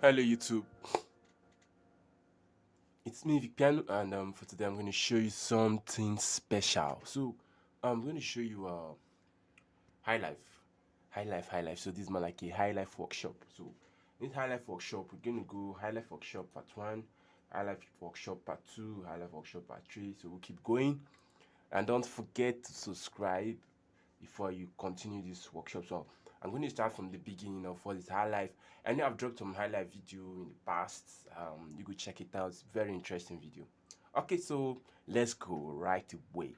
Hello YouTube, it's me Vicpiano, and for today I'm going to show you something special. So I'm going to show you high life, high life. So this is more like a high life workshop. So in high life workshop, we're going to go high life workshop part 1, high life workshop part 2, high life workshop part 3. So we'll keep going, and don't forget to subscribe before you continue this workshop. So I'm going to start from the beginning of what is high life. I know I've dropped some high life video in the past. You could check it out. It's a very interesting video. Okay, so let's go right away.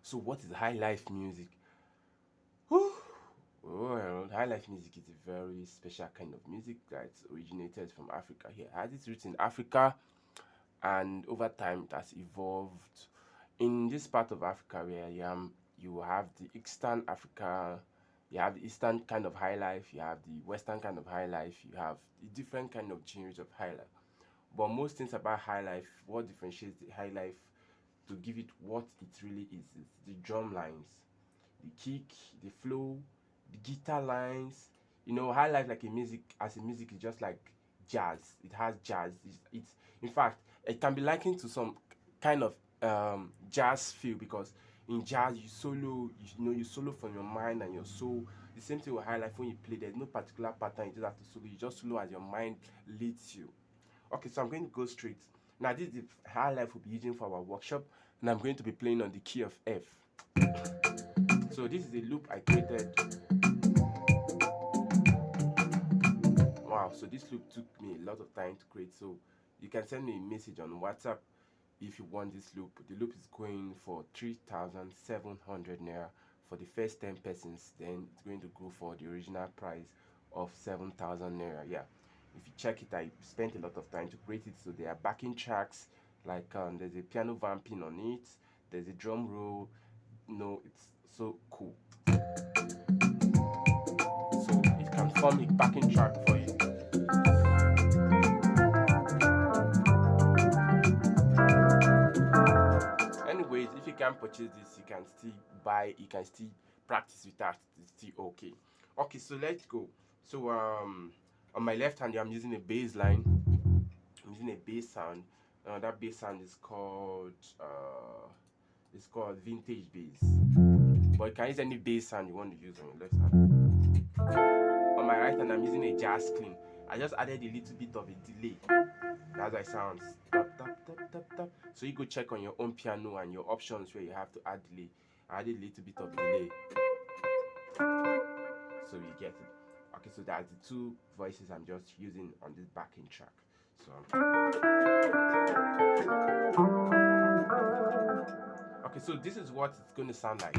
So what is high life music? Well, high life music is a very special kind of music that originated from Africa. Here, it has its roots in Africa, and over time it has evolved. In this part of Africa where I am, you have the Eastern Africa, you have the Eastern kind of high life, you have the Western kind of high life, you have the different kind of genres of high life. But most things about high life, what differentiates the high life to give it what it really is the drum lines, the kick, the flow, the guitar lines. You know, high life like a music as a music is just like jazz. It has jazz. It's in fact it can be likened to some kind of jazz feel, because in jazz you solo, you know, you solo from your mind and your soul. The same thing with high life. When you play, there's no particular pattern. You just have to solo. You just solo as your mind leads you. Okay, so I'm going to go straight. Now this is the high life we'll be using for our workshop, and I'm going to be playing on the key of F. So this is a loop I created. Wow, so this loop took me a lot of time to create. So you can send me a message on WhatsApp if you want this loop. The loop is going for 3,700 naira for the first 10 persons. Then it's going to go for the original price of 7,000 naira. Yeah, if you check it, I spent a lot of time to create it. So there are backing tracks, like there's a piano vamping on it, there's a drum roll. No, it's so cool. So it can form a backing track for you. Anyways, if you can't purchase this, you can still buy, you can still practice with that. It's still okay. Okay, so let's go. So on my left hand I'm using a bass line. I'm using a bass sound. That bass sound is called vintage bass. But you can use any bass sound you want to use on your left hand. On my right hand I'm using a jazz clean. I just added a little bit of a delay. That's how it sounds. Tap, tap, tap, tap, tap. So you go check on your own piano and your options where you have to add delay. I added a little bit of delay. So you get it. Okay, so that's the two voices I'm just using on this backing track. So okay, so this is what it's going to sound like.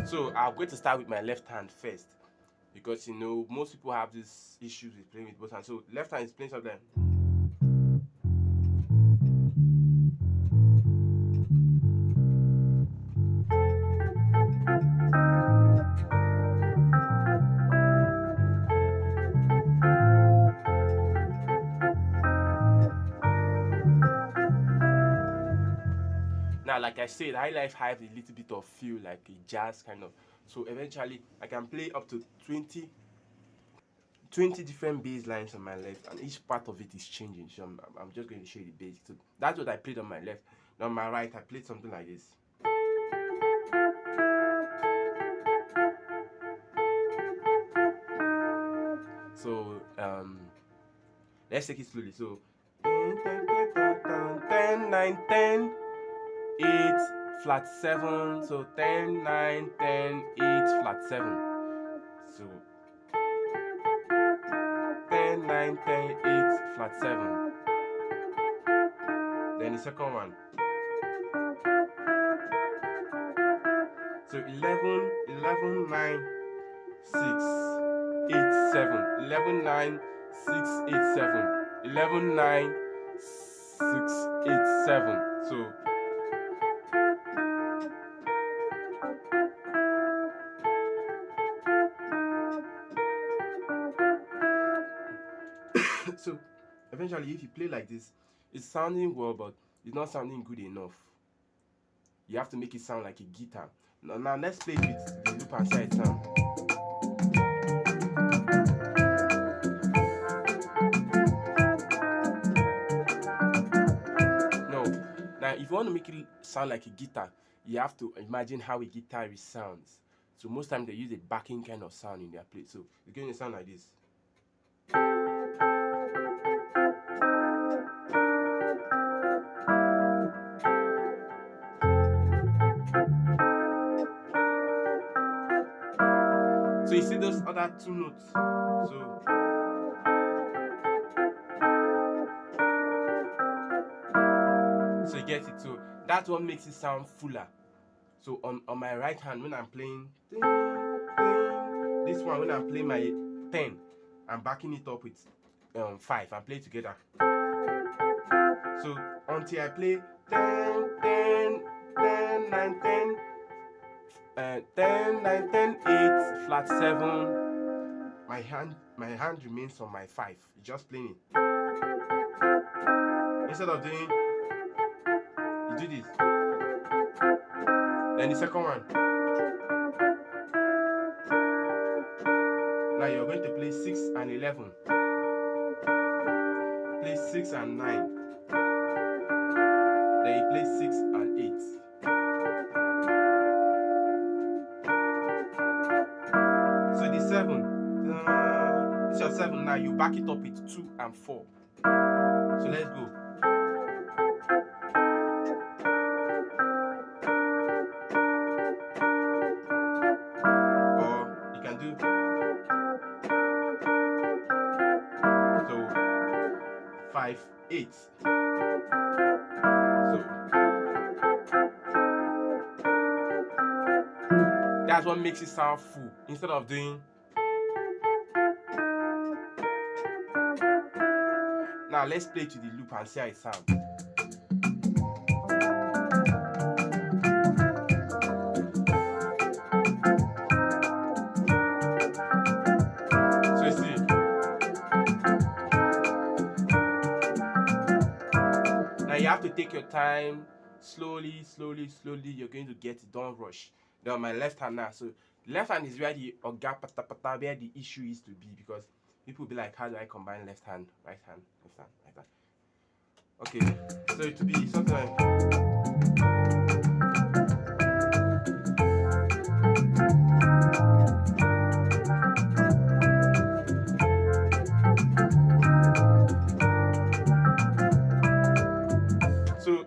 So I'm going to start with my left hand first, because you know most people have these issues with playing with both hands. So left hand is playing something. Now, like like I said, high life has a little bit of feel like a jazz kind of. So eventually, I can play up to 20 different bass lines on my left, and each part of it is changing. So I'm just going to show you the basics. So that's what I played on my left. Now on my right, I played something like this. So let's take it slowly. So 10, 9, 10, 8, flat 7. So 10, 9, 10, 8, flat 7. So 10, 9, 10, 8, flat 7. Then the second one. So 11, 11, 9, 6, 8, 7. 11, 9, 6, 8, 7. 11, 9, 6, 8, 7. So so eventually, if you play like this, it's sounding well, but it's not sounding good enough. You have to make it sound like a guitar. Now let's play it with the loop and see how it sounds. No. Now, if you want to make it sound like a guitar, you have to imagine how a guitarist sounds. So most times they use a backing kind of sound in their play. So it's going to sound like this. So you see those other two notes. So you get it. So that's what makes it sound fuller. So on my right hand, when I'm playing this one, when I'm playing my 10, I'm backing it up with 5 and play together. So until I play 10, 10, 10, 9, 10, 10, 9, 10, 8, flat 7. My hand remains on my 5. Just playing it. Instead of doing, you do this. Then the second one. Now you're going to play 6 and 11. Play 6 and 9. Then you play 6 and 8. So the 7. This is your 7. Now you back it up with 2 and 4. So let's go. Or you can do. So 5, 8. So that's what makes it sound full. Instead of doing. Now let's play to the loop and see how it sounds. So you see. Now you have to take your time, slowly, slowly, slowly. You're going to get it. Don't rush. Then on my left hand now. So left hand is where the where the issue is to be, because people will be like, how do I combine left hand, right hand, left hand, right hand? Okay, so it will be something like.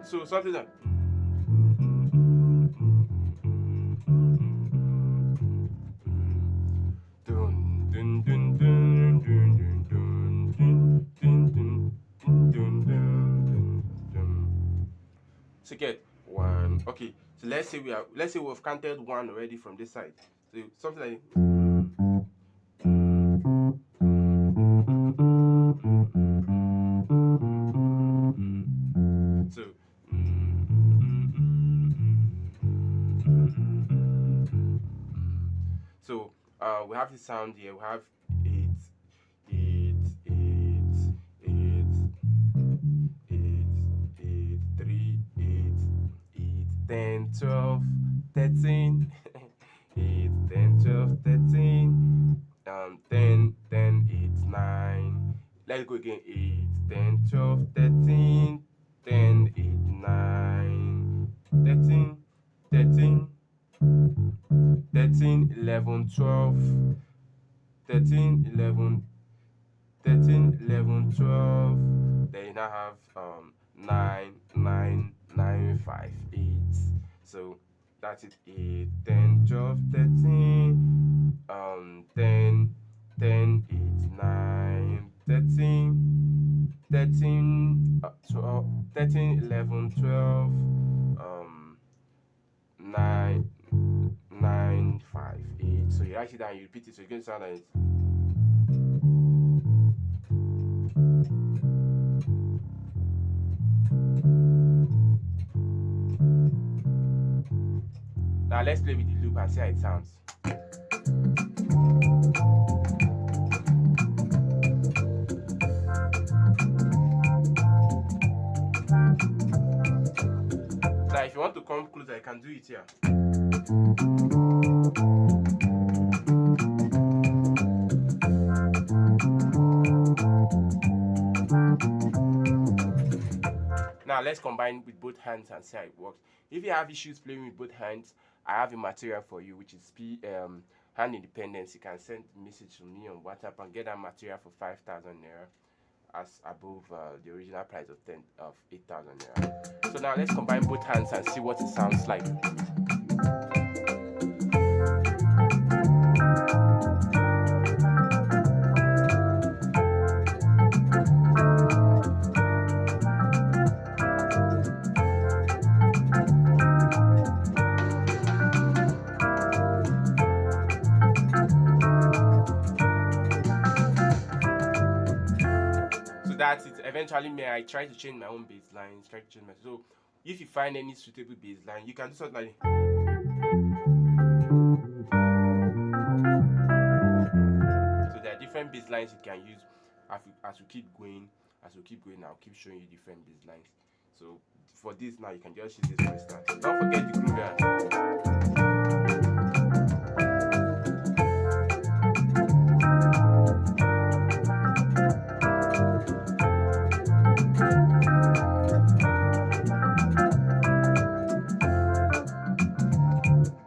So something like. So get 1. Okay, so let's say we've counted 1 already from this side. So something like. So we have this sound here. We have 8, 8, 8, 8, 8, 8, 3, 8, 8, 10, 12, 13, 8, 10, 12, 13, 10, 10, 8, 9. Let's go again. 8, 10, 12, 13, 10, 8, 9, 13, 13, 13, 11, 12, 13, 11, 13, 11, 12. Then you now have 9, 9, 9, 5, 8. So that's it. 8, 10, 12, 13, 10, 10, 8, 9, 13, 13, 12, 13, 11, 12, 9, 9, 5, 8. So you write it down, you repeat it, so you get sound like it. Now let's play with the loop and see how it sounds. Now if you want to come closer, you can do it here. Now let's combine with both hands and see how it works. If you have issues playing with both hands, I have a material for you, which is hand independence. You can send a message to me on WhatsApp and get that material for 5,000 naira, as above the original price of 8,000 naira. So now let's combine both hands and see what it sounds like. That's it. Eventually, I try to change my own bass lines, so if you find any suitable bass line, you can do something like so there are different bass lines you can use. As we keep going, I'll keep showing you different bass lines. So for this now, you can just use this for instance. Don't forget the groove.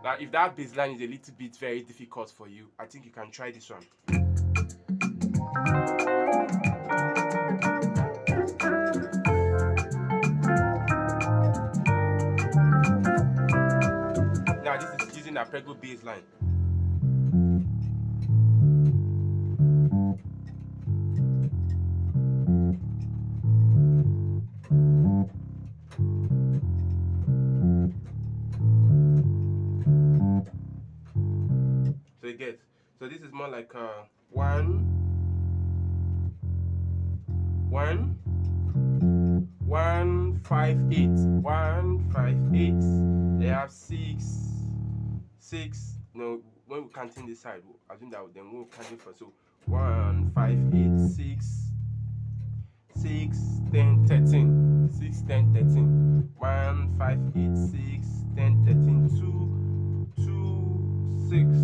Now, if that bass line is a little bit very difficult for you, I think you can try this one. Now, this is using a prego bass line. So you get, so this is more like 1, 1, 1, 5, 8, 1, 5, 8. They have 6, 6. No, when we're counting this side, I think that then we'll count it for so 1, 5, 8, 6, 6, 10, 13, 6, 10, 13, 1, 5, 8, 6, 10, 13, 2, 2, 6.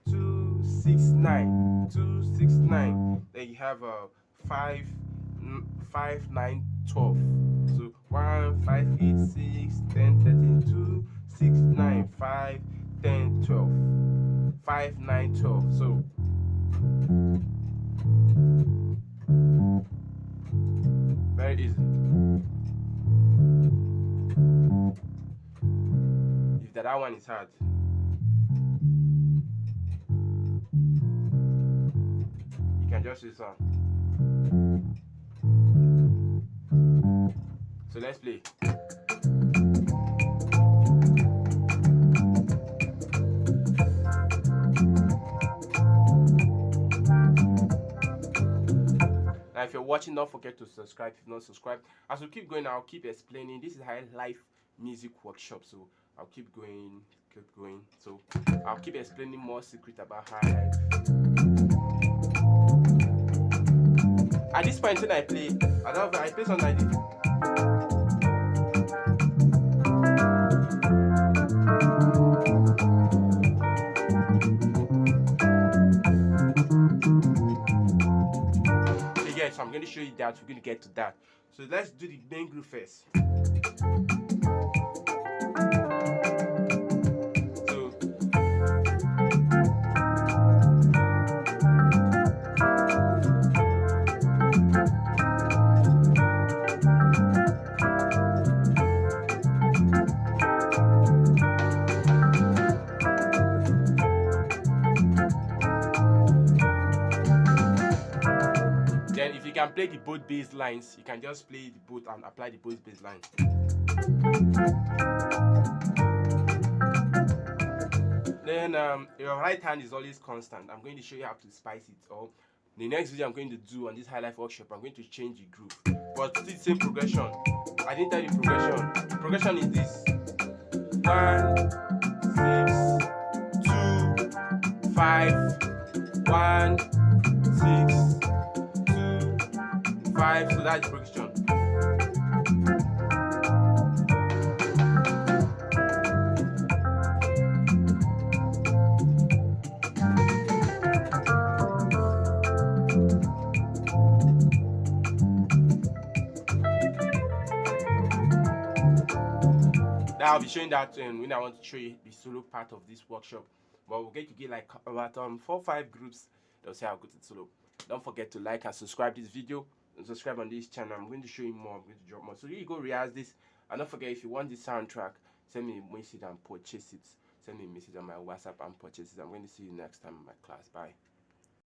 2, 6, 9, 2, 6, 9. Then you have 5, 5, 9, 12. So 1, 5, 8, 6, 10, 13, 2, 6, 9, 5, 10, 12. 5, 9, 12. So very easy. If that one is hard, you can just use some. So let's play. Now if you're watching, don't forget to subscribe if you're not subscribed. As we keep going, I'll keep explaining. This is highlife music workshop, so I'll keep going. So I'll keep explaining more secret about highlife. At this point when I play, I play something like this. to show you that. We're going to get to that. So let's do the main groove first. Then if you can play the both bass lines, you can just play the both and apply the both bass lines. Then your right hand is always constant. I'm going to show you how to spice it. Or the next video I'm going to do on this high life workshop, I'm going to change the groove, but still the same progression. I didn't tell you the progression. The progression is this: 1, 6, 2, 5, 1, 6, 2, 5. So that's the progression. Now I'll be showing that when I want to show you the solo part of this workshop. But we're going to get like about 4-5 groups. They'll say I'll go to the solo. Don't forget to like and subscribe this video and subscribe on this channel. I'm going to show you more. I'm going to drop more. So you go rehearse this. And don't forget, if you want this soundtrack, send me a message and purchase it. Send me a message on my WhatsApp and purchase it. I'm going to see you next time in my class. Bye.